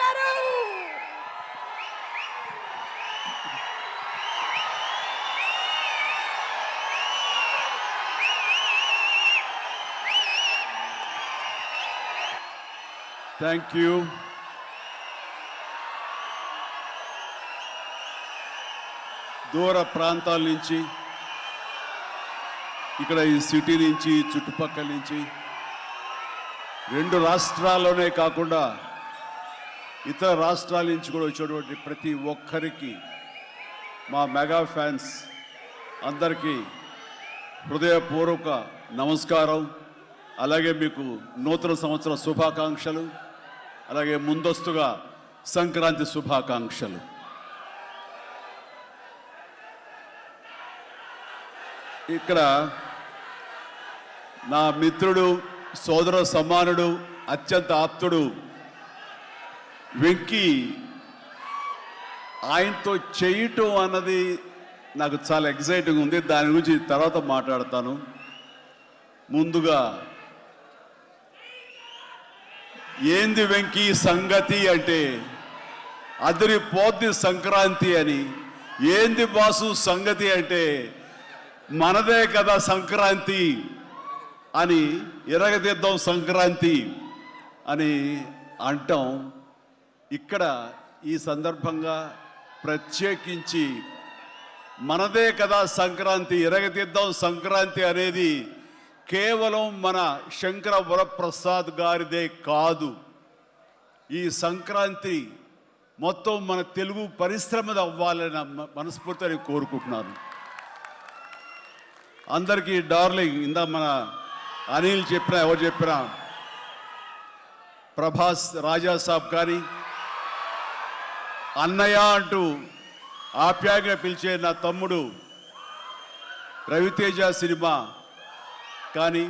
గారు. Thank you. దూర ప్రాంతాల నుంచి, ఇక్కడ ఈ సిటీ నుంచి, చుట్టుపక్కల నుంచి, 2 రాష్ట్రాల్లోనే కాకుండా ఇతర రాష్ట్రాల నుంచి కూడా వచ్చేటువంటి ప్రతి ఒక్కరికి, మా మెగా ఫ్యాన్స్ అందరికీ హృదయపూర్వక నమస్కారం. అలాగే మీకు నూతన సంవత్సర శుభాకాంక్షలు, అలాగే ముందస్తుగా సంక్రాంతి శుభాకాంక్షలు. ఇక్కడ నా మిత్రుడు, సోదర సమానుడు, అత్యంత ఆప్తుడు వెంకీ, ఆయనతో చేయటం అన్నది నాకు చాలా ఎక్సైటింగ్ ఉంది. దాని గురించి తర్వాత మాట్లాడతాను. ముందుగా ఏంది వెంకీ సంగతి అంటే అదిరిపోద్ది సంక్రాంతి అని, ఏంది బాసు సంగతి అంటే మనదే కదా సంక్రాంతి అని, ఎరగదిద్దాం సంక్రాంతి అని అంటాం. ఇక్కడ ఈ సందర్భంగా ప్రత్యేకించి మనదే కదా సంక్రాంతి, ఎరగదిద్దాం సంక్రాంతి అనేది కేవలం మన శంకర వరప్రసాద్ గారిదే కాదు. ఈ సంక్రాంతి మొత్తం మన తెలుగు పరిశ్రమది అవ్వాలని మనస్ఫూర్తిగా కోరుకుంటున్నాను. అందరికీ డార్లింగ్, ఇందా మన అనిల్ చెప్పినా, ఎవరు చెప్పినా, ప్రభాస్ రాజా సాబ్ కానీ, అన్నయ్య అంటూ ఆప్యాయంగా పిలిచే నా తమ్ముడు రవితేజ సినిమా కానీ,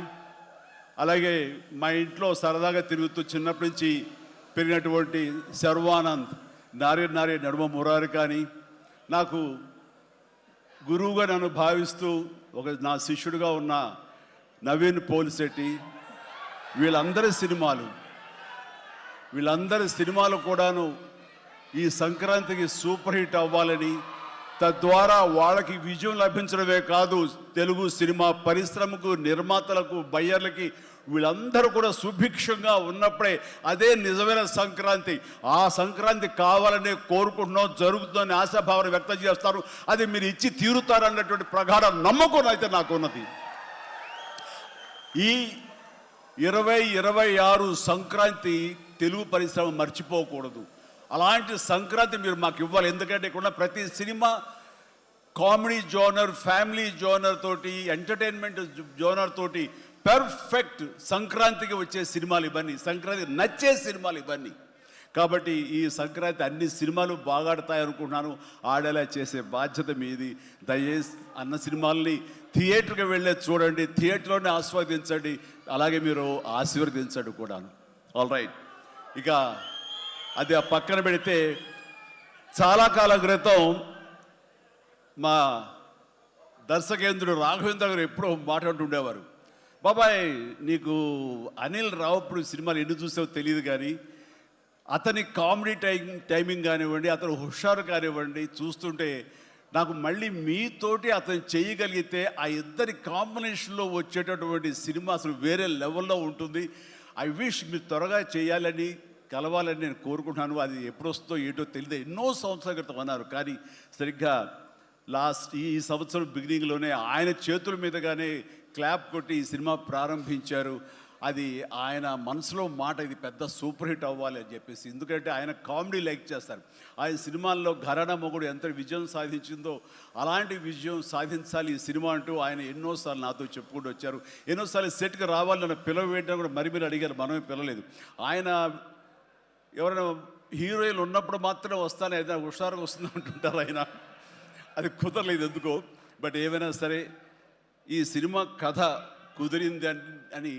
అలాగే మా ఇంట్లో సరదాగా తిరుగుతూ చిన్నప్పటి నుంచి పెరిగినటువంటి శర్వానంద్, నారి నడుమ మురారి కానీ, నాకు గురువుగా నన్ను భావిస్తూ నా శిష్యుడిగా ఉన్న నవీన్ పోలిశెట్టి, వీళ్ళందరి సినిమాలు కూడాను ఈ సంక్రాంతికి సూపర్ హిట్ అవ్వాలని, తద్వారా వాళ్ళకి విజయం లభించడమే కాదు, తెలుగు సినిమా పరిశ్రమకు, నిర్మాతలకు, బయ్యర్లకి వీళ్ళందరూ కూడా సుభిక్షంగా ఉన్నప్పుడే అదే నిజమైన సంక్రాంతి. ఆ సంక్రాంతి కావాలనే కోరుకుంటున్నాం, జరుగుతుందని ఆశాభావన వ్యక్తం చేస్తారు. అది మీరు ఇచ్చి తీరుతారన్నటువంటి ప్రగాఢ నమ్మకం అయితే నాకు ఉన్నది. ఈ 2026 సంక్రాంతి తెలుగు పరిశ్రమ మర్చిపోకూడదు. అలాంటి సంక్రాంతి మీరు మాకు ఇవ్వాలి. ఎందుకంటే ఇక్కడ ప్రతి cinema comedy genre, family genre తోటి, ఎంటర్టైన్మెంట్ జోనర్ తోటి పర్ఫెక్ట్ సంక్రాంతికి వచ్చే సినిమాలు ఇవన్నీ, సంక్రాంతికి నచ్చే సినిమాలు ఇవన్నీ. కాబట్టి ఈ సంక్రాంతి అన్ని సినిమాలు బాగా ఆడతాయి అనుకుంటున్నాను. ఆడేలా చేసే బాధ్యత మీది. దయచేసి అన్న సినిమాల్ని థియేటర్కి వెళ్ళే చూడండి, థియేటర్లోనే ఆస్వాదించండి, అలాగే మీరు ఆశీర్వదించండి కూడాను. ఆల్ రైట్, ఇక అది ఆ పక్కన పెడితే, చాలా కాలం క్రితం మా దర్శకేంద్రుడు రాఘవేంద్ర గారు ఎప్పుడో మాట్లాడుతుండేవారు, బాబాయ్ నీకు అనిల్ రావుపూడి సినిమాలు ఎన్ని చూసావో తెలియదు కానీ అతని కామెడీ టైమింగ్ కానివ్వండి, అతను హుషారు కానివ్వండి, చూస్తుంటే నాకు మళ్ళీ మీతోటి అతను చేయగలిగితే ఆ ఇద్దరి కాంబినేషన్లో వచ్చేటటువంటి సినిమా అసలు వేరే లెవెల్లో ఉంటుంది. ఐ విష్ మీరు త్వరగా చేయాలని, కలవాలని నేను కోరుకుంటున్నాను. అది ఎప్పుడు వస్తుందో ఏటో తెలియదు. ఎన్నో సంవత్సరాల క్రితం అన్నారు, కానీ సరిగ్గా ఈ సంవత్సరం బిగినింగ్లోనే ఆయన చేతుల మీదుగానే క్లాప్ కొట్టి ఈ సినిమా ప్రారంభించారు. అది ఆయన మనసులో మాట, ఇది పెద్ద సూపర్ హిట్ అవ్వాలి అని చెప్పేసి. ఎందుకంటే ఆయన కామెడీ లైక్ చేస్తారు. ఆయన సినిమాల్లో ఘరానా మొగుడు ఎంత విజయం సాధించిందో అలాంటి విజయం సాధించాలి ఈ సినిమా అంటూ ఆయన ఎన్నోసార్లు నాతో చెప్పుకుంటూ వచ్చారు. ఎన్నోసార్లు సెట్కి రావాలని పిలవేయడం కూడా మరి అడిగారు, మనమే పిలవలేదు. ఆయన ఎవరైనా హీరోయిన్లు ఉన్నప్పుడు మాత్రమే వస్తాను, ఏదైనా హుషారుగా వస్తుంది అంటుంటారు ఆయన. అది కుదరలేదు ఎందుకో. బట్ ఏమైనా సరే ఈ సినిమా కథ కుదిరింది అని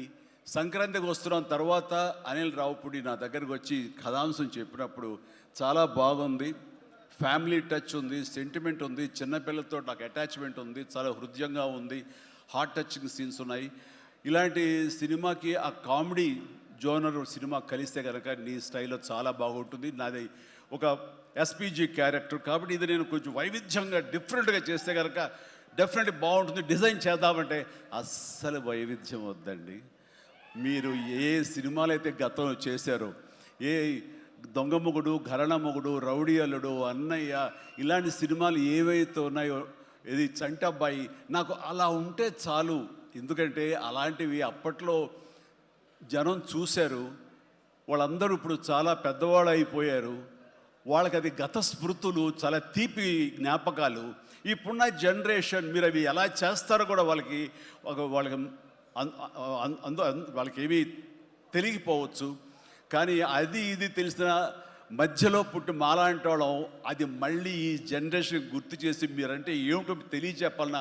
సంక్రాంతికి వస్తున్నాం తర్వాత అనిల్ రావుపూడి నా దగ్గరకు వచ్చి కథాంశం చెప్పినప్పుడు చాలా బాగుంది, ఫ్యామిలీ టచ్ ఉంది, సెంటిమెంట్ ఉంది, చిన్నపిల్లలతో నాకు అటాచ్మెంట్ ఉంది, చాలా హృదయంగా ఉంది, హార్ట్ టచింగ్ సీన్స్ ఉన్నాయి. ఇలాంటి సినిమాకి ఆ కామెడీ జోనర్ సినిమా కలిస్తే కనుక నీ స్టైల్లో చాలా బాగుంటుంది. నాది ఒక ఎస్పీజీ క్యారెక్టర్ కాబట్టి ఇది నేను కొంచెం వైవిధ్యంగా డిఫరెంట్గా చేస్తే కనుక డెఫినెట్లీ బాగుంటుంది, డిజైన్ చేద్దామంటే అస్సలు వైవిధ్యం వద్దండి. మీరు ఏ సినిమాలు అయితే గతంలో చేశారో, ఏ దొంగ మొగుడు, ఘరణ మొగుడు, రౌడీ అల్లుడు, అన్నయ్య, ఇలాంటి సినిమాలు ఏవైతే ఉన్నాయో, ఇది చంటబ్బాయి, నాకు అలా ఉంటే చాలు. ఎందుకంటే అలాంటివి అప్పట్లో జనం చూశారు, వాళ్ళందరూ ఇప్పుడు చాలా పెద్దవాళ్ళు అయిపోయారు, వాళ్ళకి అది గత స్మృతులు, చాలా తీపి జ్ఞాపకాలు. ఇప్పుడున్న జనరేషన్ మీరు అవి ఎలా చేస్తారో కూడా వాళ్ళకి వాళ్ళకి ఏమీ తెలియకపోవచ్చు. కానీ అది ఇది తెలిసిన మధ్యలో పుట్టి మాలాంటి వాళ్ళం అది మళ్ళీ ఈ జనరేషన్ గుర్తు చేసి మీరంటే ఏమిటో తెలియచెప్పాలన్న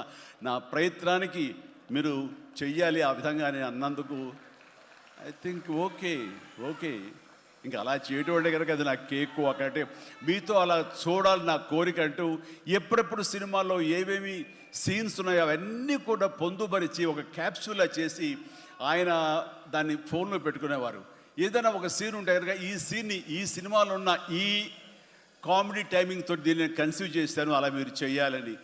నా ప్రయత్నానికి మీరు చెయ్యాలి. ఆ విధంగా నేను అన్నందుకు ఐ థింక్ ఓకే. ఇంకా అలా చేయటం అంటే కనుక అది నా కేక్ ఒకటే. మీతో అలా చూడాలి నా కోరిక అంటూ ఎప్పుడెప్పుడు సినిమాల్లో ఏమేమి సీన్స్ ఉన్నాయో అవన్నీ కూడా పొందుపరిచి ఒక క్యాప్సూల్లా చేసి ఆయన దాన్ని ఫోన్లో పెట్టుకునేవారు. ఏదైనా ఒక సీన్ ఉంటే కనుక ఈ సీన్ని ఈ సినిమాలో ఉన్న ఈ కామెడీ టైమింగ్తో దీన్ని కన్సీవ్ చేశాను, అలా మీరు చేయాలని.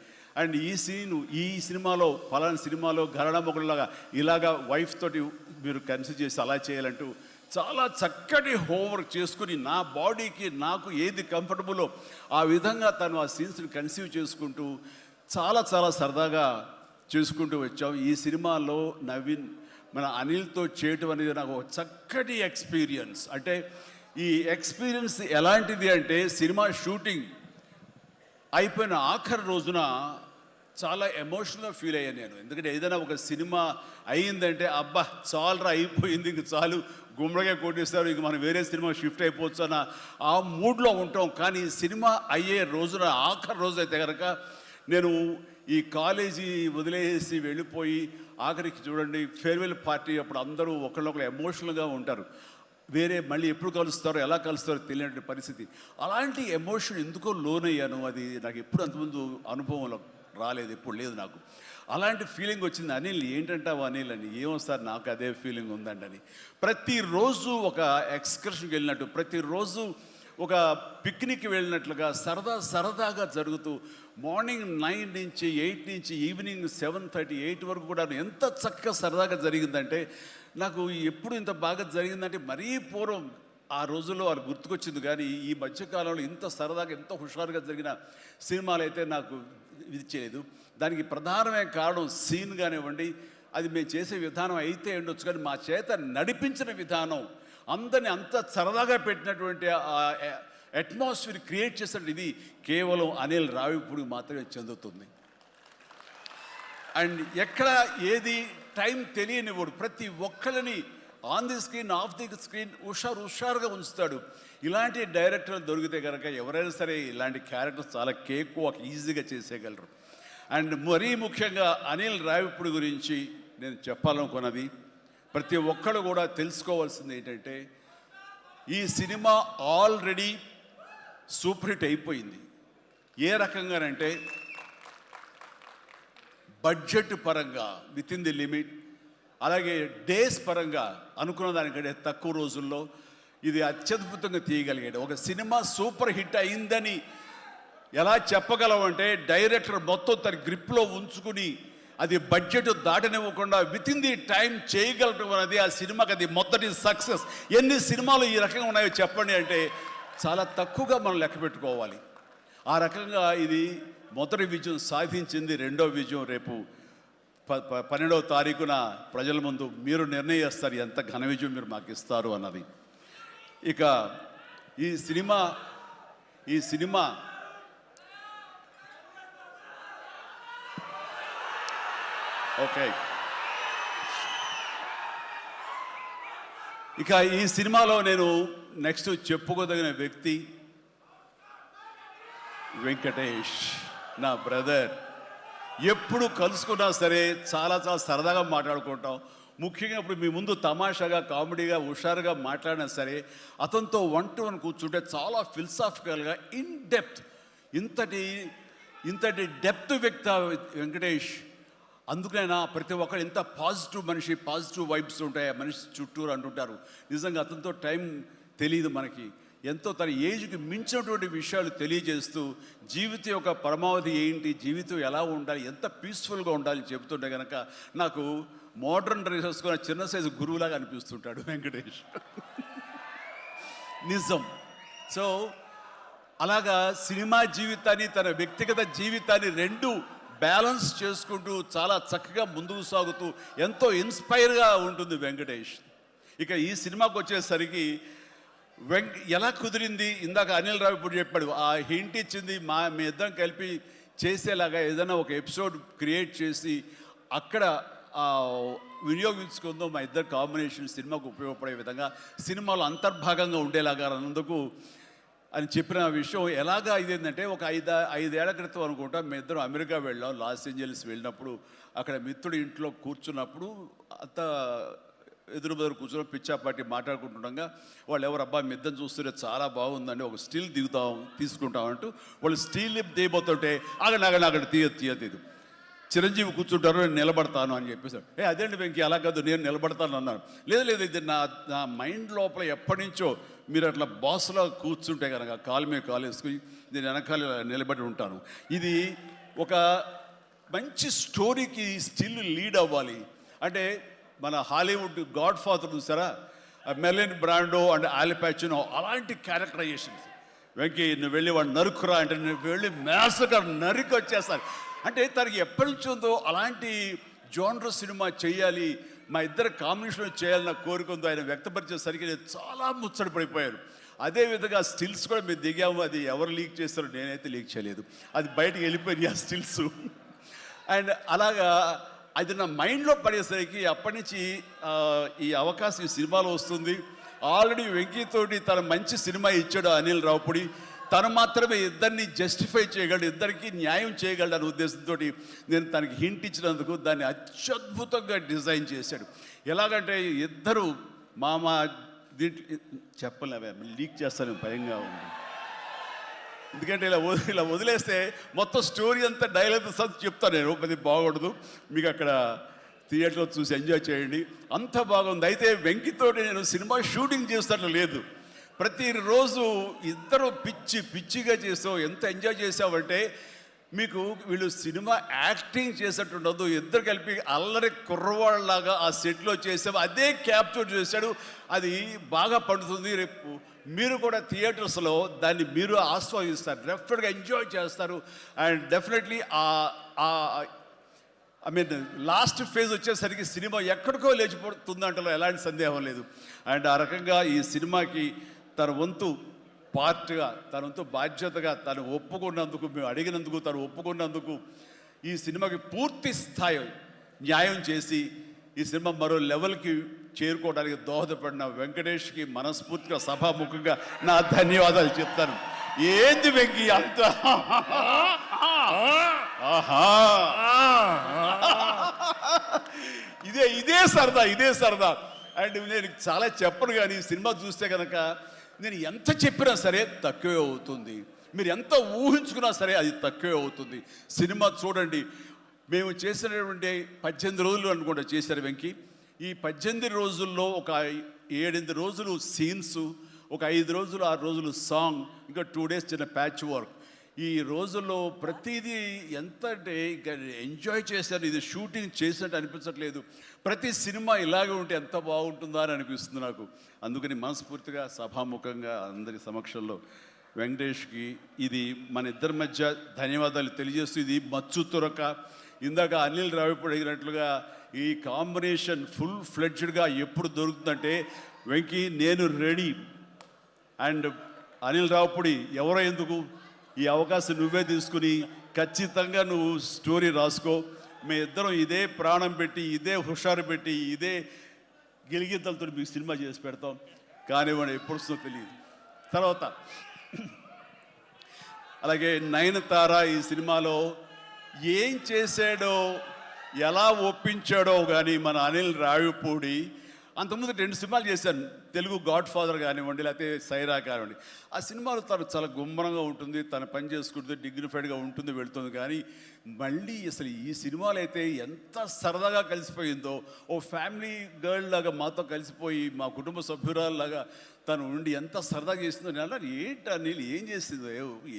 అండ్ ఈ సీను ఈ సినిమాలో ఫలానా సినిమాలో ఘరణ మొగుడులాగా ఇలాగా వైఫ్ తోటి మీరు కన్సీవ్ చేసి అలా చేయాలంటూ చాలా చక్కటి హోంవర్క్ చేసుకుని నా బాడీకి నాకు ఏది కంఫర్టబుల్లో ఆ విధంగా తను ఆ సీన్స్ని కన్సీవ్ చేసుకుంటూ చాలా సరదాగా చేసుకుంటూ వచ్చాం. ఈ సినిమాలో నవీన్ మన అనిల్తో చేయటం అనేది నాకు ఒక చక్కటి ఎక్స్పీరియన్స్. అంటే ఈ ఎక్స్పీరియన్స్ ఎలాంటిది అంటే సినిమా షూటింగ్ అయిపోయిన ఆఖరి రోజున చాలా ఎమోషనల్గా ఫీల్ అయ్యాను నేను. ఎందుకంటే ఏదైనా ఒక సినిమా అయ్యిందంటే అబ్బా చాలరా అయిపోయింది, ఇంక చాలు, గుమ్మడిగా కొట్టేస్తారు, ఇంక మనం వేరే సినిమా షిఫ్ట్ అయిపోవచ్చు అన్న ఆ మూడ్లో ఉంటాం. కానీ సినిమా అయ్యే రోజున ఆఖరి రోజు అయితే కనుక నేను ఈ కాలేజీ వదిలేసి వెళ్ళిపోయి ఆఖరికి చూడండి ఫేర్వెల్ పార్టీ అప్పుడు అందరూ ఒకళ్ళొకరు ఎమోషనల్గా ఉంటారు. వేరే మళ్ళీ ఎప్పుడు కలుస్తారో ఎలా కలుస్తారో తెలియని పరిస్థితి. అలాంటి ఎమోషన్ ఎందుకో లోనయ్యాను. అది నాకు ఎప్పుడు అంతకుముందు అనుభవంలో రాలేదు, ఎప్పుడు లేదు నాకు. అలాంటి ఫీలింగ్ వచ్చింది. అనిల్ ఏంటంటావు అనిల్ అని. ఏమో సార్ నాకు అదే ఫీలింగ్ ఉందండి అని. ప్రతిరోజు ఒక ఎక్స్కర్షన్కి వెళ్ళినట్టు, ప్రతిరోజు ఒక పిక్నిక్ వెళ్ళినట్లుగా సరదాగా జరుగుతూ మార్నింగ్ 9 నుంచి 8 నుంచి ఈవినింగ్ 7:30, 8 వరకు కూడా ఎంత చక్కగా సరదాగా జరిగిందంటే నాకు ఎప్పుడు ఇంత బాగా జరిగిందంటే మరీ పూర్వం ఆ రోజుల్లో వాళ్ళు గుర్తుకొచ్చింది. కానీ ఈ మధ్యకాలంలో ఇంత సరదాగా ఎంత హుషారుగా జరిగిన సినిమాలు అయితే నాకు ఇది చేయలేదు. దానికి ప్రధానమైన కారణం సీన్ కానివ్వండి, అది మేము చేసే విధానం అయితే ఉండొచ్చు, కానీ మా చేత నడిపించిన విధానం, అందరినీ అంత సరదాగా పెట్టినటువంటి అట్మాస్ఫియర్ క్రియేట్ చేసినట్టు ఇది కేవలం అనిల్ రావిపూడికి మాత్రమే చెందుతుంది. అండ్ ఎక్కడ ఏది టైం తెలియనివాడు, ప్రతి ఒక్కరిని on the screen off the screen హుషారుగా ఉంచుతాడు. ఇలాంటి డైరెక్టర్లు దొరికితే కనుక ఎవరైనా సరే ఇలాంటి క్యారెక్టర్స్ చాలా ఈజీగా చేసేయగలరు. అండ్ మరీ ముఖ్యంగా అనిల్ రావిపూడి గురించి నేను చెప్పాలనుకున్నది, ప్రతి ఒక్కరు కూడా తెలుసుకోవాల్సింది ఏంటంటే ఈ సినిమా ఆల్రెడీ సూపర్ హిట్ అయిపోయింది. ఏ రకంగానంటే బడ్జెట్ పరంగా విత్ ఇన్ ది లిమిట్, అలాగే డేస్ పరంగా అనుకున్న దానికంటే తక్కువ రోజుల్లో ఇది అత్యద్భుతంగా తీయగలిగాడు. ఒక సినిమా సూపర్ హిట్ అయిందని ఎలా చెప్పగలవంటే డైరెక్టర్ మొత్తం తన గ్రిప్లో ఉంచుకుని అది బడ్జెట్ దాటనివ్వకుండా విత్ ఇన్ ది టైం చేయగలటం అనేది ఆ సినిమాకి అది మొదటి సక్సెస్. ఎన్ని సినిమాలు ఈ రకంగా ఉన్నాయో చెప్పండి అంటే చాలా తక్కువగా మనం లెక్క పెట్టుకోవాలి. ఆ రకంగా ఇది మొదటి విజయం సాధించింది. రెండో విజయం రేపు 12వ తారీఖున ప్రజల ముందు మీరు నిర్ణయిస్తారు ఎంత ఘన విజయం మీరు మాకు ఇస్తారు అన్నది. ఇక ఈ సినిమా ఓకే, ఇక ఈ సినిమాలో నేను నెక్స్ట్ చెప్పుకోదగిన వ్యక్తి వెంకటేష్, నా బ్రదర్. ఎప్పుడు కలుసుకున్నా సరే చాలా సరదాగా మాట్లాడుకుంటాం. ముఖ్యంగా ఇప్పుడు మీ ముందు తమాషాగా కామెడీగా హుషారుగా మాట్లాడినా సరే అతనితో 1-to-1 కూర్చుంటే చాలా ఫిలసాఫికల్గా ఇన్ డెప్త్, ఇంతటి డెప్త్ వ్యక్తి వెంకటేష్. అందుకైనా ప్రతి ఒక్కరు ఎంత పాజిటివ్ మనిషి, పాజిటివ్ వైబ్స్ ఉంటాయి ఆ మనిషి చుట్టూరు అంటుంటారు. నిజంగా అతనితో టైం తెలియదు మనకి. ఎంతో తన ఏజ్కి మించినటువంటి విషయాలు తెలియజేస్తూ జీవితం యొక్క పరమావధి ఏంటి, జీవితం ఎలా ఉండాలి, ఎంత పీస్ఫుల్గా ఉండాలి చెబుతుంటే కనుక నాకు మోడర్న్ డ్రెస్ వేసుకున్న చిన్న సైజు గురువులాగా అనిపిస్తుంటాడు వెంకటేష్. నిజం. సో అలాగా సినిమా జీవితాన్ని, తన వ్యక్తిగత జీవితాన్ని రెండు బ్యాలెన్స్ చేసుకుంటూ చాలా చక్కగా ముందుకు సాగుతూ ఎంతో ఇన్స్పైర్గా ఉంటుంది వెంకటేష్. ఇక ఈ సినిమాకి వచ్చేసరికి ఎలా కుదిరింది, ఇందాక అనిల్ రావు ఇప్పుడు చెప్పాడు, ఆ హింట్ ఇచ్చింది మీ ఇద్దరం కలిపి చేసేలాగా ఏదైనా ఒక ఎపిసోడ్ క్రియేట్ చేసి అక్కడ వినియోగించుకుందాం, మా ఇద్దరు కాంబినేషన్ సినిమాకు ఉపయోగపడే విధంగా సినిమాలో అంతర్భాగంగా ఉండేలాగా అన్నందుకు అని చెప్పిన విషయం. ఎలాగా ఇదేంటంటే ఒక ఐదేళ్ల క్రితం అనుకుంటా మీ ఇద్దరం అమెరికా వెళ్ళాం, లాస్ ఏంజల్స్ వెళ్ళినప్పుడు అక్కడ మిత్రుడి ఇంట్లో కూర్చున్నప్పుడు అంత ఎదురు బదురు కూర్చొని పిచ్చాపాటి మాట్లాడుకుంటుండగా వాళ్ళు ఎవరు అబ్బా మీ ఇద్దరు చూస్తుంటే చాలా బాగుందండి, ఒక స్టిల్ తీసుకుంటామంటూ వాళ్ళు స్టిల్ దిగిపోతుంటే అక్కడ తీయదు చిరంజీవి కూర్చుంటారు, నేను నిలబడతాను అని చెప్పేసాడు. అదేంటి వెంకీ అలా కాదు, నేను నిలబడతాను అన్నాను. లేదు ఇది నా మైండ్ లోపల ఎప్పటి నుంచో మీరు అట్లా బాస్లో కూర్చుంటే కనుక కాలు మీద కాలు వేసుకుని నేను వెనకాల నిలబడి ఉంటాను. ఇది ఒక మంచి స్టోరీకి స్టిల్ లీడ్ అవ్వాలి అంటే మన హాలీవుడ్ గాడ్ ఫాదర్ చూసారా, మెర్లిన్ బ్రాండో అండ్ ఆల్ పచినో అలాంటి క్యారెక్టరైజేషన్స్. వెంకీ నువ్వు వెళ్ళి వాడు నరుకురా అంటే నువ్వు వెళ్ళి మ్యాసకర్ నరికి వచ్చేస్తారు అంటే తనకి ఎప్పటి నుంచి ఉందో అలాంటి జోనర్ సినిమా చేయాలి, మా ఇద్దరు కాంబినేషన్ చేయాలన్న కోరిక ఉందో ఆయన వ్యక్తపరిచేసరికి నేను చాలా ముచ్చటపడిపోయాను. అదేవిధంగా స్టిల్స్ కూడా మీరు దిగాము, అది ఎవరు లీక్ చేస్తారో నేనైతే లీక్ చేయలేదు, అది బయటకు వెళ్ళిపోయింది ఆ స్టిల్స్. అండ్ అలాగా అది నా మైండ్లో పడేసరికి అప్పటి నుంచి ఈ అవకాశం ఈ సినిమాలో వస్తుంది. ఆల్రెడీ వెంకీతోటి తన మంచి సినిమా ఇచ్చాడు అనిల్ రావుపూడి, తను మాత్రమే ఇద్దరిని జస్టిఫై చేయగలడు, ఇద్దరికి న్యాయం చేయగలడు అనే ఉద్దేశంతో నేను తనకి హింట్ ఇచ్చినందుకు దాన్ని అత్యద్భుతంగా డిజైన్ చేశాడు. ఎలాగంటే ఇద్దరు మామ దీంట్లో చెప్పలేవే లీక్ చేస్తాను భయంగా ఉంది, ఎందుకంటే ఇలా వదిలేస్తే మొత్తం స్టోరీ అంతా డైలాగ్ చెప్తాను నేను, అది బాగుండదు, మీకు అక్కడ థియేటర్లో చూసి ఎంజాయ్ చేయండి, అంత బాగుంది. అయితే వెంకితోటి నేను సినిమా షూటింగ్ చేస్తాను లేదు, ప్రతిరోజు ఇద్దరు పిచ్చిగా చేసావు, ఎంత ఎంజాయ్ చేసావంటే మీకు వీళ్ళు సినిమా యాక్టింగ్ చేసేట్టు ఉండదు, ఇద్దరు కలిపి అల్లరి కుర్రవాళ్ళలాగా ఆ సెట్లో చేసావు, అదే క్యాప్చర్ చేశాడు, అది బాగా పండుతుంది. రేపు మీరు కూడా థియేటర్స్లో దాన్ని మీరు ఆస్వాదిస్తారు, డెఫినెట్గా ఎంజాయ్ చేస్తారు. అండ్ డెఫినెట్లీ లాస్ట్ ఫేజ్ వచ్చేసరికి సినిమా ఎక్కడికో లేచిపోతుందంటలో ఎలాంటి సందేహం లేదు. అండ్ ఆ రకంగా ఈ సినిమాకి తన వంతు పార్ట్గా, తన వంతు బాధ్యతగా తను ఒప్పుకున్నందుకు, మేము అడిగినందుకు తను ఒప్పుకున్నందుకు, ఈ సినిమాకి పూర్తి స్థాయి న్యాయం చేసి ఈ సినిమా మరో లెవెల్కి చేరుకోవడానికి దోహదపడిన వెంకటేష్కి మనస్ఫూర్తిగా సభాముఖంగా నా ధన్యవాదాలు చెప్తాను. ఏంది వెంకీ అంత ఇదే సరదా. అండ్ నేను చాలా చెప్పను, కానీ ఈ సినిమా చూస్తే కనుక నేను ఎంత చెప్పినా సరే తక్కువే అవుతుంది, మీరు ఎంత ఊహించుకున్నా సరే అది తక్కువే అవుతుంది. సినిమా చూడండి, మేము చేసినటువంటి 18 రోజులు అనుకుంటా చేశారు వెంకీ. ఈ 18 రోజుల్లో ఒక 7-8 రోజులు సీన్స్, ఒక 5 రోజులు 6 రోజులు సాంగ్, ఇంకా 2 days చిన్న ప్యాచ్ వర్క్. ఈ రోజుల్లో ప్రతిదీ ఎంత అంటే ఇంకా ఎంజాయ్ చేశాను, ఇది షూటింగ్ చేసినట్టు అనిపించట్లేదు. ప్రతి సినిమా ఇలాగే ఉంటే ఎంత బాగుంటుందా అని అనిపిస్తుంది నాకు. అందుకని మనస్ఫూర్తిగా సభాముఖంగా అందరి సమక్షంలో వెంకటేష్కి ఇది మన ఇద్దరి మధ్య ధన్యవాదాలు తెలియజేస్తూ, ఇది మచ్చు తురక. ఇందాక అనిల్ రావిపూడి అడిగినట్లుగా ఈ కాంబినేషన్ ఫుల్ ఫ్లెడ్జ్డ్గా ఎప్పుడు దొరుకుతుందంటే వెంకీ నేను రెడీ. అండ్ అనిల్ రావిపూడి ఎవరో ఎందుకు, ఈ అవకాశం నువ్వే తీసుకుని ఖచ్చితంగా నువ్వు స్టోరీ రాసుకో. మీ ఇద్దరం ఇదే ప్రాణం పెట్టి, ఇదే హుషారు పెట్టి, ఇదే గిలిగిద్దలతో మీకు సినిమా చేసి పెడతాం. కానివ్వండి, ఎప్పుడు వస్తుందో తెలియదు. తర్వాత అలాగే నయనతార ఈ సినిమాలో ఏం చేశాడో, ఎలా ఒప్పించాడో కానీ మన అనిల్ రావిపూడి అంతకుముందు 2 సినిమాలు చేశాను, తెలుగు గాడ్ ఫాదర్ కానివ్వండి, లేకపోతే సైరా కానివ్వండి. ఆ సినిమాలో తను చాలా గుమ్మరంగా ఉంటుంది, తన పని చేసుకుంటుంది, డిగ్నిఫైడ్గా ఉంటుంది, వెళ్తుంది. కానీ మళ్ళీ అసలు ఈ సినిమాలో అయితే ఎంత సరదాగా కలిసిపోయిందో, ఓ ఫ్యామిలీ గర్ల్ లాగా మాతో కలిసిపోయి మా కుటుంబ సభ్యురాల్లాగా తను ఉండి ఎంత సరదాగా చేసిందో. నేను అన్నాను, ఏంటి అనిల్ ఏం చేసిందో,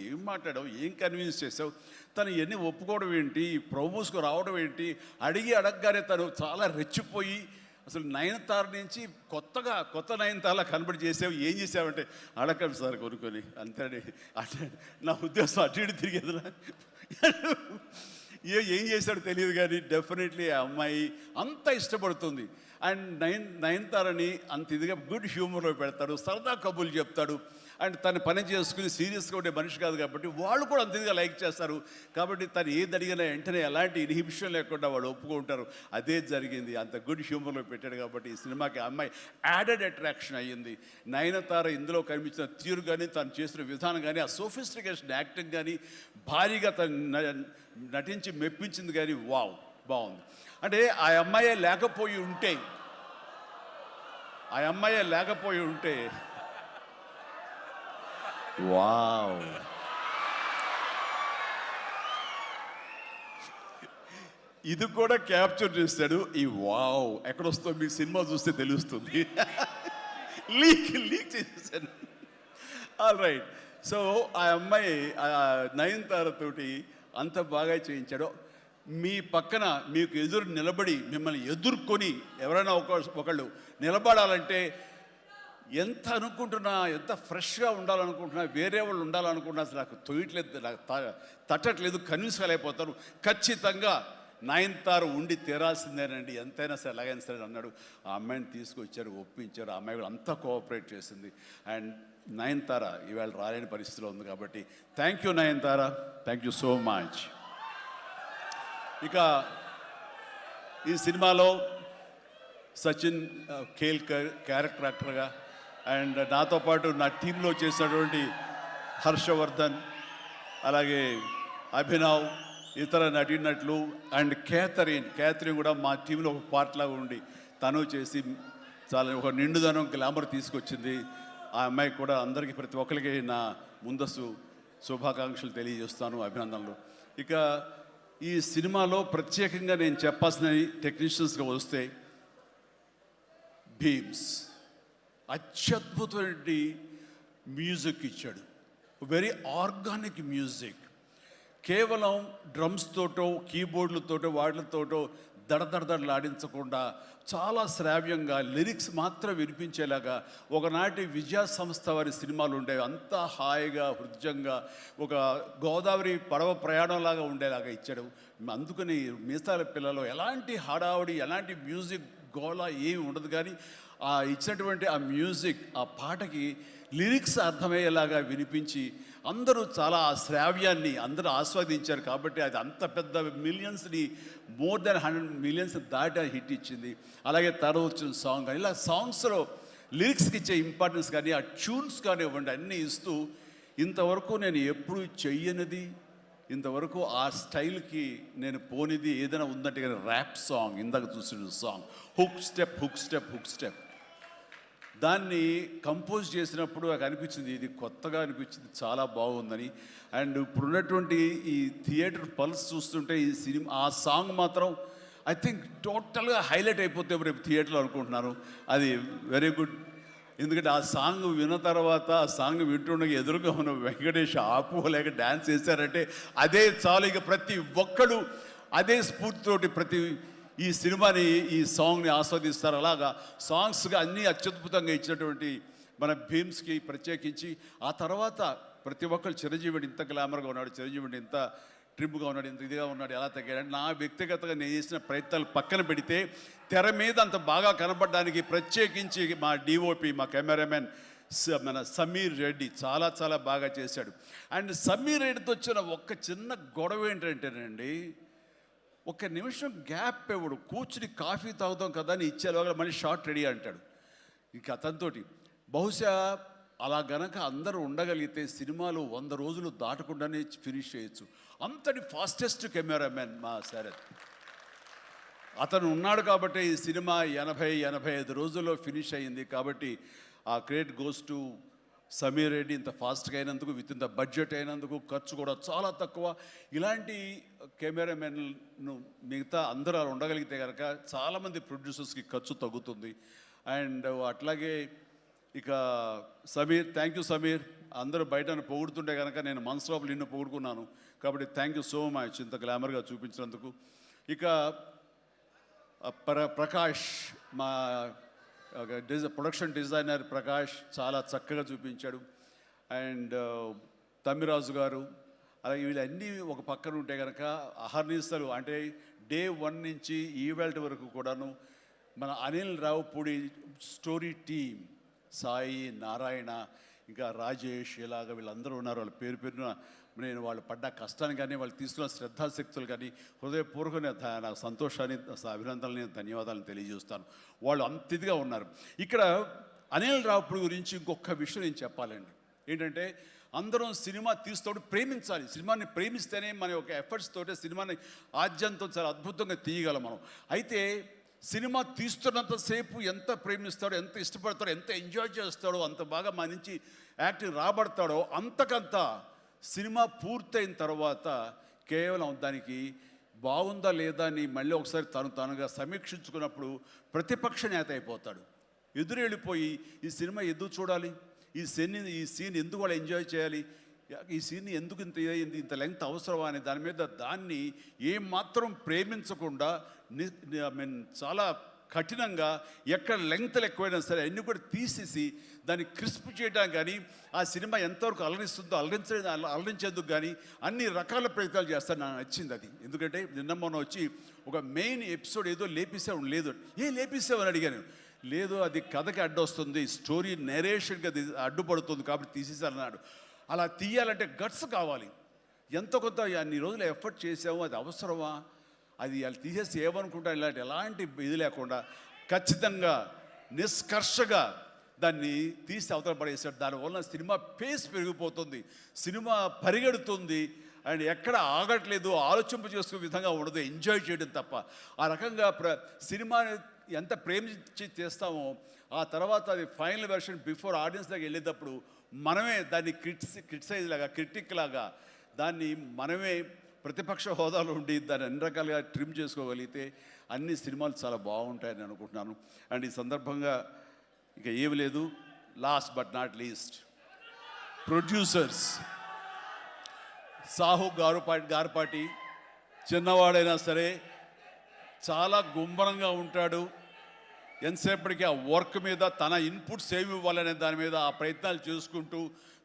ఏం మాట్లాడావు, ఏం కన్విన్స్ చేసావు, తను ఇవన్నీ ఒప్పుకోవడం ఏంటి, ప్రమోస్కు రావడం ఏంటి, అడగగానే తను చాలా రెచ్చిపోయి అసలు నయనతార నుంచి కొత్త నయనతారలా కనబడి చేసావు, ఏం చేసావంటే అడగండి సార్ కొనుక్కొని అంతే. అంటే నా ఉద్దేశం అటు ఇటు తిరిగేదిలా. ఏం చేశాడో తెలియదు, కానీ డెఫినెట్లీ ఆ అమ్మాయి అంత ఇష్టపడుతుంది. అండ్ నయనతారని అంత ఇదిగా గుడ్ హ్యూమర్లో పెడతాడు, సరదా కబుర్లు చెప్తాడు. అండ్ తను పని చేసుకుని సీరియస్గా ఉండే మనిషి కాదు కాబట్టి వాళ్ళు కూడా అంత ఇదిగా లైక్ చేస్తారు. కాబట్టి తను ఏది అడిగినా వెంటనే ఎలాంటి ఇన్హిబిషన్ లేకుండా వాళ్ళు ఒప్పుకుంటారు. అదే జరిగింది, అంత గుడ్ హ్యూమర్లో పెట్టాడు కాబట్టి ఈ సినిమాకి ఆ అమ్మాయి యాడెడ్ అట్రాక్షన్ అయ్యింది. నయనతార ఇందులో కనిపించిన తీరు కానీ, తను చేసిన విధానం కానీ, ఆ సోఫిస్టికేషన్ యాక్టింగ్ కానీ, భారీగా తను నటించి మెప్పించింది. కానీ వావ్ బాగుంది. అంటే ఆ అమ్మాయే లేకపోయి ఉంటే వావ్, ఇది కూడా క్యాప్చర్ చేస్తాడు. ఈ వావ్ ఎక్కడొస్తో మీకు సినిమా చూస్తే తెలుస్తుంది. లీక్ చేసేసాను. All right. సో ఆ అమ్మాయి నయనతారతోటి అంత బాగా చేయించాడు. మీ పక్కన మీకు ఎదురు నిలబడి మిమ్మల్ని ఎదుర్కొని ఎవరైనా ఒకళ్ళు నిలబడాలంటే ఎంత అనుకుంటున్నా, ఎంత ఫ్రెష్గా ఉండాలనుకుంటున్నా, వేరే వాళ్ళు ఉండాలనుకుంటున్నా అసలు నాకు తొయ్యట్లేదు, నాకు తట్టట్లేదు, కన్విన్స్ కాలేకపోతాను. ఖచ్చితంగా నయనతార ఉండి తీరాల్సిందేనండి, ఎంతైనా సరే ఎలాగైనా సరే అన్నాడు. ఆ అమ్మాయిని తీసుకొచ్చారు, ఒప్పించారు. ఆ అమ్మాయి కూడా అంతా కోఆపరేట్ చేసింది. అండ్ నయనతార ఇవాళ రాలేని పరిస్థితిలో ఉంది. కాబట్టి thank you Nayanthara, thank you so much. ఇక ఈ సినిమాలో సచిన్ కేల్కర్ క్యారెక్టర్ యాక్టర్గా, అండ్ నాతో పాటు నా టీంలో చేసినటువంటి హర్షవర్ధన్, అలాగే అభినవ్, ఇతర నటీనటులు, అండ్ క్యాథరిన్ కూడా మా టీంలో ఒక పార్ట్ లాగా ఉండి తను చేసి చాలా ఒక నిండుదనం, గ్లామర్ తీసుకొచ్చింది. ఆ అమ్మాయి కూడా అందరికీ, ప్రతి ఒక్కరికి నా ముందస్తు శుభాకాంక్షలు తెలియజేస్తాను, అభినందనలు. ఇక ఈ సినిమాలో ప్రత్యేకంగా నేను చెప్పాల్సిన టెక్నీషియన్స్గా వస్తే, భీమ్స్ అత్యద్భుతమైన మ్యూజిక్ ఇచ్చాడు, వెరీ ఆర్గానిక్ మ్యూజిక్. కేవలం డ్రమ్స్ తోటో, కీబోర్డులతోటో, వాటితోటో దడదడలాడించకుండా చాలా శ్రావ్యంగా లిరిక్స్ మాత్రం వినిపించేలాగా ఒకనాటి విజయ సంస్థ వారి సినిమాలు ఉండేవి. అంతా హాయిగా, హృద్యంగా, ఒక గోదావరి పడవ ప్రయాణంలాగా ఉండేలాగా ఇచ్చాడు. అందుకని మీసాల పిల్లలో ఎలాంటి హడావుడి, ఎలాంటి మ్యూజిక్ గోళ ఏమి ఉండదు. కానీ ఆ ఇచ్చినటువంటి ఆ మ్యూజిక్, ఆ పాటకి లిరిక్స్ అర్థమయ్యేలాగా వినిపించి అందరూ చాలా ఆ శ్రావ్యాన్ని అందరూ ఆస్వాదించారు. కాబట్టి అది అంత పెద్ద మిలియన్స్ని, మోర్ దెన్ 100 మిలియన్స్ దాటి హిట్ ఇచ్చింది. అలాగే తర్వాత వచ్చిన సాంగ్ కానీ, ఇలా సాంగ్స్లో లిరిక్స్కి ఇచ్చే ఇంపార్టెన్స్ కానీ, ఆ ట్యూన్స్ కానివ్వండి, అన్నీ ఇస్తూ ఇంతవరకు నేను ఎప్పుడు చెయ్యనిది, ఇంతవరకు ఆ స్టైల్కి నేను పోనిది ఏదైనా ఉందంటే కానీ ర్యాప్ సాంగ్, ఇందాక చూసిన సాంగ్ హుక్ స్టెప్ దాన్ని కంపోజ్ చేసినప్పుడు నాకు అనిపించింది, ఇది కొత్తగా అనిపించింది, చాలా బాగుందని. అండ్ ఇప్పుడున్నటువంటి ఈ థియేటర్ పల్స్ చూస్తుంటే ఈ సినిమా, ఆ సాంగ్ మాత్రం ఐ థింక్ టోటల్గా హైలైట్ అయిపోతే రేపు థియేటర్లో అనుకుంటున్నాను. అది వెరీ గుడ్. ఎందుకంటే ఆ సాంగ్ విన్న తర్వాత, ఆ సాంగ్ వింటుండగా ఎదురుగా ఉన్న వెంకటేష్ ఆపుకోలేక డ్యాన్స్ చేశారంటే అదే చాలు. ఇక ప్రతి ఒక్కడు అదే స్ఫూర్తితోటి ప్రతి ఈ సినిమాని, ఈ సాంగ్ని ఆస్వాదిస్తారు. అలాగా సాంగ్స్గా అన్నీ అత్యద్భుతంగా ఇచ్చినటువంటి మన భీమ్స్కి ప్రత్యేకించి, ఆ తర్వాత ప్రతి ఒక్కరు చిరంజీవిని ఇంత గ్లామర్గా ఉన్నాడు, చిరంజీవిని ఇంత ట్రిమ్గా ఉన్నాడు, ఇంత ఇదిగా ఉన్నాడు, ఎలా తగ్గాడు. నా వ్యక్తిగతంగా నేను చేసిన ప్రయత్నాలు పక్కన పెడితే తెర మీద అంత బాగా కనపడడానికి ప్రత్యేకించి మా డిఓపి, మా కెమెరామెన్ మన సమీర్ రెడ్డి చాలా చాలా బాగా చేశాడు. అండ్ సమీర్ రెడ్డితో వచ్చిన ఒక్క చిన్న గొడవ ఏంటంటేనండి, ఒక నిమిషం గ్యాప్ ఇవ్వడు, కూర్చుని కాఫీ తాగుతాం కదా అని ఇచ్చేలాగా మళ్ళీ షార్ట్ రెడీ అంటాడు. ఇక అతనితోటి బహుశా అలా గనక అందరూ ఉండగలిగితే సినిమాలు 100 రోజులు దాటకుండానే ఫినిష్ చేయొచ్చు. అంతటి ఫాస్టెస్ట్ కెమెరామెన్ మా శరత్. అతను ఉన్నాడు కాబట్టి ఈ సినిమా 80-85 రోజుల్లో ఫినిష్ అయ్యింది. కాబట్టి ఆ credit goes to Sameer Reddy. ఇంత ఫాస్ట్గా అయినందుకు, విత్ ఇన్ ద బడ్జెట్ అయినందుకు, ఖర్చు కూడా చాలా తక్కువ. ఇలాంటి కెమెరామెన్ను మిగతా అందరూ అలా ఉండగలిగితే కనుక చాలామంది ప్రొడ్యూసర్స్కి ఖర్చు తగ్గుతుంది. అండ్ అట్లాగే ఇక సమీర్, థ్యాంక్ యూ సమీర్. అందరూ బయట పొగుడుతుంటే కనుక నేను మనసులో నిన్ను పొగుడుకున్నాను. కాబట్టి థ్యాంక్ యూ సో మచ్ ఇంత గ్లామర్గా చూపించినందుకు. ఇక ప్రకాష్, మా ప్రొడక్షన్ డిజైనర్ ప్రకాష్ చాలా చక్కగా చూపించాడు. అండ్ తమ్మిరాజు గారు, అలాగే వీళ్ళన్నీ ఒక పక్కన ఉంటే కనుక అహర్నిశలు అంటే డే 1 నుంచి ఈవెల్ట్ వరకు కూడాను మన అనిల్ రావుపూడి స్టోరీ టీమ్, సాయి, నారాయణ, ఇంకా రాజేష్, ఇలాగ వీళ్ళందరూ ఉన్నారు. వాళ్ళ పేరు పేరున నేను వాళ్ళు పడ్డ కష్టాన్ని కానీ, వాళ్ళు తీసుకున్న శ్రద్ధాశక్తులు కానీ హృదయపూర్వక నాకు సంతోషాన్ని, అభినందనని, ధన్యవాదాలను తెలియజేస్తాను. వాళ్ళు అంత ఇదిగా ఉన్నారు. ఇక్కడ అనిల్ రావుపూడి గురించి ఇంకొక విషయం నేను చెప్పాలండి. ఏంటంటే అందరం సినిమా తీస్తూ ప్రేమించాలి. సినిమాని ప్రేమిస్తేనే మన యొక్క ఎఫర్ట్స్ తోటే సినిమాని ఆద్యంతో చాలా అద్భుతంగా తీయగలం మనం. అయితే సినిమా తీస్తున్నంతసేపు ఎంత ప్రేమిస్తాడో, ఎంత ఇష్టపడతాడో, ఎంత ఎంజాయ్ చేస్తాడో, అంత బాగా మన నుంచి యాక్టింగ్ రాబడతాడో, అంతకంత సినిమా పూర్తయిన తర్వాత కేవలం దానికి బాగుందా లేదా అని మళ్ళీ ఒకసారి తనుగా సమీక్షించుకున్నప్పుడు ప్రతిపక్ష నేత అయిపోతాడు. ఎదురెళ్ళిపోయి ఈ సినిమా ఎందుకు చూడాలి, ఈ సీన్ ఎందుకు వాళ్ళు ఎంజాయ్ చేయాలి, ఈ సీన్ ఎందుకు ఇంత లెంగ్త్ అవసరమా అనే దాని మీద దాన్ని ఏమాత్రం ప్రేమించకుండా చాలా కఠినంగా ఎక్కడ లెంగ్త్లు ఎక్కువైనా సరే అన్నీ కూడా తీసేసి దాన్ని క్రిస్ప్ చేయడానికి కానీ, ఆ సినిమా ఎంతవరకు అలరిస్తుందో అలరించేందుకు కానీ అన్ని రకాల ప్రయత్నాలు చేస్తాను. నాకు నచ్చింది అది. ఎందుకంటే నిన్న మొన్న వచ్చి ఒక మెయిన్ ఎపిసోడ్ ఏదో లేపేసావు, లేదు లేపేసావు అని అడిగాను. లేదు, అది కథకి అడ్డొస్తుంది, స్టోరీ నెరేషన్కి అది అడ్డుపడుతుంది కాబట్టి తీసేసారన్నాడు. అలా తీయాలంటే గట్స్ కావాలి. ఎంతో కొంత అన్ని రోజులు ఎఫర్ట్ చేసాము, అది అవసరమా, అది వాళ్ళు తీసేసి ఏమనుకుంటా ఎలాంటి ఇది లేకుండా ఖచ్చితంగా నిష్కర్షగా దాన్ని తీసి అవతల పడేసాడు. దానివల్ల సినిమా పేస్ పెరిగిపోతుంది, సినిమా పరిగెడుతుంది, అండ్ ఎక్కడ ఆగట్లేదు, ఆలోచింప చేసుకునే విధంగా ఉండదు, ఎంజాయ్ చేయడం తప్ప. ఆ రకంగా సినిమాని ఎంత ప్రేమించి చేస్తామో ఆ తర్వాత అది ఫైనల్ వెర్షన్ బిఫోర్ ఆడియన్స్ దగ్గర వెళ్ళేటప్పుడు మనమే దాన్ని క్రిటిసైజ్ లాగా, క్రిటిక్ లాగా దాన్ని మనమే ప్రతిపక్ష హోదాలో ఉండి దాన్ని అన్ని రకాలుగా ట్రిమ్ చేసుకోగలిగితే అన్ని సినిమాలు చాలా బాగుంటాయని అనుకుంటున్నాను. అండ్ ఈ సందర్భంగా ఇక ఏమి లేదు, last but not least producers Sahu Garapati చిన్నవాడైనా సరే చాలా గుంభనంగా ఉంటాడు. ఎంతసేపటికి ఆ వర్క్ మీద తన ఇన్పుట్స్ ఏమి ఇవ్వాలనే దాని మీద ఆ ప్రయత్నాలు చేసుకుంటూ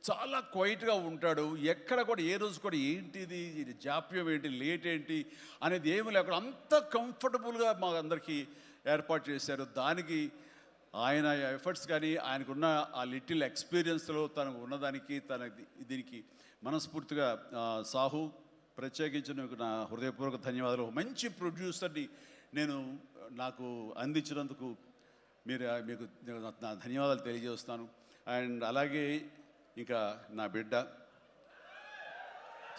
చాలా క్వైట్గా ఉంటాడు. ఎక్కడ కూడా ఏ రోజు కూడా ఏంటిది, ఇది జాప్యం ఏంటి, లేట్ ఏంటి అనేది ఏమి లేకుండా అంత కంఫర్టబుల్గా మా అందరికీ ఏర్పాటు చేశారు. దానికి ఆయన ఎఫర్ట్స్ కానీ ఆయనకున్న ఆ లిటిల్ ఎక్స్పీరియన్స్లో తనకు ఉన్నదానికి దీనికి మనస్ఫూర్తిగా సాహు ప్రత్యేకించి నా హృదయపూర్వక ధన్యవాదాలు. మంచి ప్రొడ్యూసర్ని నాకు అందించినందుకు మీకు నా ధన్యవాదాలు తెలియజేస్తాను. అండ్ అలాగే ఇంకా నా బిడ్డ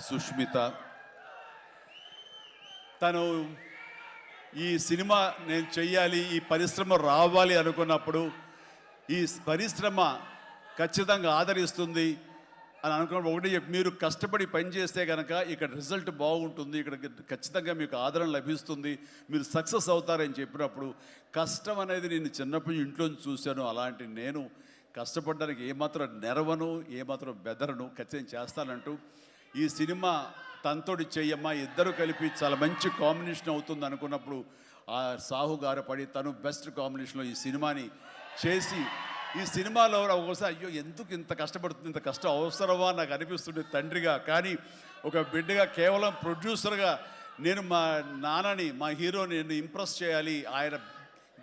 సుష్మిత, తను ఈ సినిమా నేను చెయ్యాలి, ఈ పరిశ్రమ రావాలి అనుకున్నప్పుడు ఈ పరిశ్రమ ఖచ్చితంగా ఆదరిస్తుంది అని అనుకున్నప్పుడు ఒకటి మీరు కష్టపడి పనిచేస్తే కనుక ఇక్కడ రిజల్ట్ బాగుంటుంది, ఇక్కడ ఖచ్చితంగా మీకు ఆదరణ లభిస్తుంది, మీరు సక్సెస్ అవుతారని చెప్పినప్పుడు కష్టం అనేది నేను చిన్నప్పుడు ఇంట్లో చూశాను. అలాంటి నేను కష్టపడడానికి ఏమాత్రం నెరవను, ఏమాత్రం బెదరను, ఖచ్చితంగా చేస్తానంటూ ఈ సినిమా తనతోటి చెయ్యమ్మా, ఇద్దరు కలిపి చాలా మంచి కాంబినేషన్ అవుతుంది అనుకున్నప్పుడు ఆ సాహు గారపడి తను బెస్ట్ కాంబినేషన్లో ఈ సినిమాని చేసి ఈ సినిమాలో ఒకసారి అయ్యో ఎందుకు ఇంత కష్టపడుతుంది, ఇంత కష్టం అవసరమా నాకు అనిపిస్తుంది తండ్రిగా. కానీ ఒక బిడ్డగా కేవలం ప్రొడ్యూసర్గా నేను మా నాన్నని, మా హీరోని నేను ఇంప్రెస్ చేయాలి, ఆయన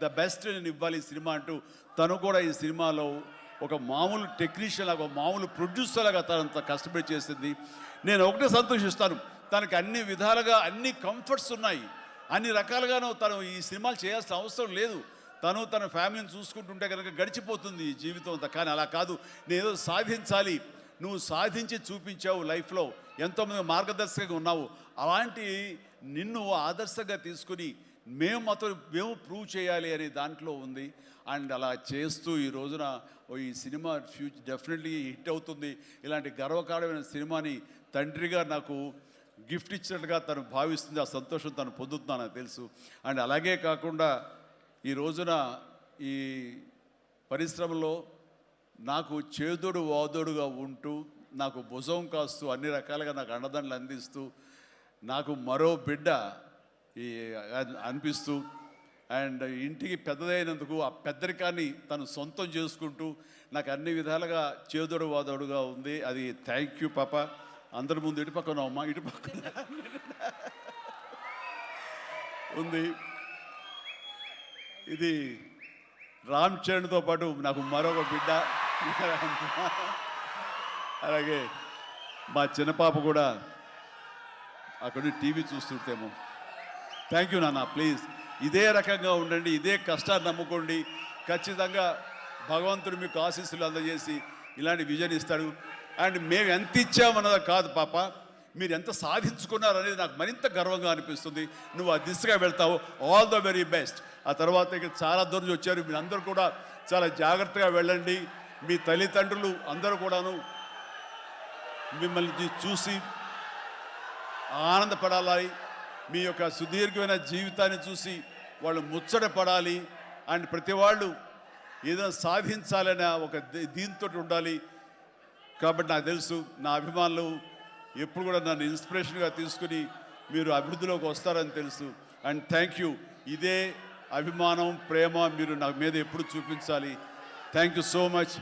ద బెస్ట్ నేను ఇవ్వాలి ఈ సినిమా అంటూ తను కూడా ఈ సినిమాలో ఒక మామూలు టెక్నీషియన్ లాగా, మామూలు ప్రొడ్యూసర్ లాగా తనంత కష్టపడి చేసింది. నేను ఒకటే సంతోషిస్తాను, తనకి అన్ని విధాలుగా అన్ని కంఫర్ట్స్ ఉన్నాయి, అన్ని రకాలుగాను తను ఈ సినిమాలు చేయాల్సిన అవసరం లేదు. తను తన ఫ్యామిలీని చూసుకుంటుంటే కనుక గడిచిపోతుంది ఈ జీవితం అంతా. కానీ అలా కాదు, నేనేదో సాధించాలి, నువ్వు సాధించి చూపించావు, లైఫ్లో ఎంతోమంది మార్గదర్శకంగా ఉన్నావు, అలాంటి నిన్ను ఆదర్శంగా తీసుకుని మేము ప్రూవ్ చేయాలి అనే దాంట్లో ఉంది. అండ్ అలా చేస్తూ ఈ రోజున ఈ సినిమా డెఫినెట్లీ హిట్ అవుతుంది. ఇలాంటి గర్వకారణమైన సినిమాని తండ్రిగా నాకు గిఫ్ట్ ఇచ్చినట్టుగా తను భావిస్తుంది. ఆ సంతోషం తను పొందుతున్నాను నాకు తెలుసు. అండ్ అలాగే కాకుండా ఈ రోజున ఈ పరిశ్రమలో నాకు చేదోడు వాదోడుగా ఉంటూ, నాకు భుజం కాస్తూ, అన్ని రకాలుగా నాకు అండదండలు అందిస్తూ, నాకు మరో బిడ్డ ఈ అనిపిస్తూ, అండ్ ఇంటికి పెద్దదైనందుకు ఆ పెద్దరికాన్ని తను సొంతం చేసుకుంటూ నాకు అన్ని విధాలుగా చేదోడు వాదోడుగా ఉంది. అది థ్యాంక్ యూ పాప. అందరి ముందు ఇటు పక్కన అమ్మ, ఇటు పక్కన ఉంది. ఇది రామ్ చరణ్తో పాటు నాకు మరొక బిడ్డ. అలాగే మా చిన్న పాప కూడా అక్కడ టీవీ చూస్తుంటేమో. థ్యాంక్ యూ నాన్న, ప్లీజ్ ఇదే రకంగా ఉండండి, ఇదే కష్టాన్ని నమ్ముకోండి. ఖచ్చితంగా భగవంతుడు మీకు ఆశీస్సులు అందజేసి ఇలాంటి విజన్ ఇస్తాడు. అండ్ మేము ఎంత ఇచ్చామన్నది కాదు పాప, మీరు ఎంత సాధించుకున్నారు అనేది నాకు మరింత గర్వంగా అనిపిస్తుంది. నువ్వు ఆ దిశగా వెళ్తావు. All the very best. ఆ తర్వాత ఇక్కడ చాలా దూరం వచ్చారు, మీరు అందరూ కూడా చాలా జాగ్రత్తగా వెళ్ళండి. మీ తల్లిదండ్రులు అందరూ కూడాను మిమ్మల్ని చూసి ఆనందపడాలి. మీ యొక్క సుదీర్ఘమైన జీవితాన్ని చూసి వాళ్ళు ముచ్చట పడాలి. అండ్ ప్రతి వాళ్ళు ఏదైనా సాధించాలనే ఒక దీంతో ఉండాలి. కాబట్టి నాకు తెలుసు నా అభిమానులు ఎప్పుడు కూడా నన్ను ఇన్స్పిరేషన్గా తీసుకుని మీరు అభివృద్ధిలోకి వస్తారని తెలుసు. And thank you. ఇదే అభిమానం, ప్రేమ మీరు నా మీద ఎప్పుడు చూపించాలి. Thank you so much.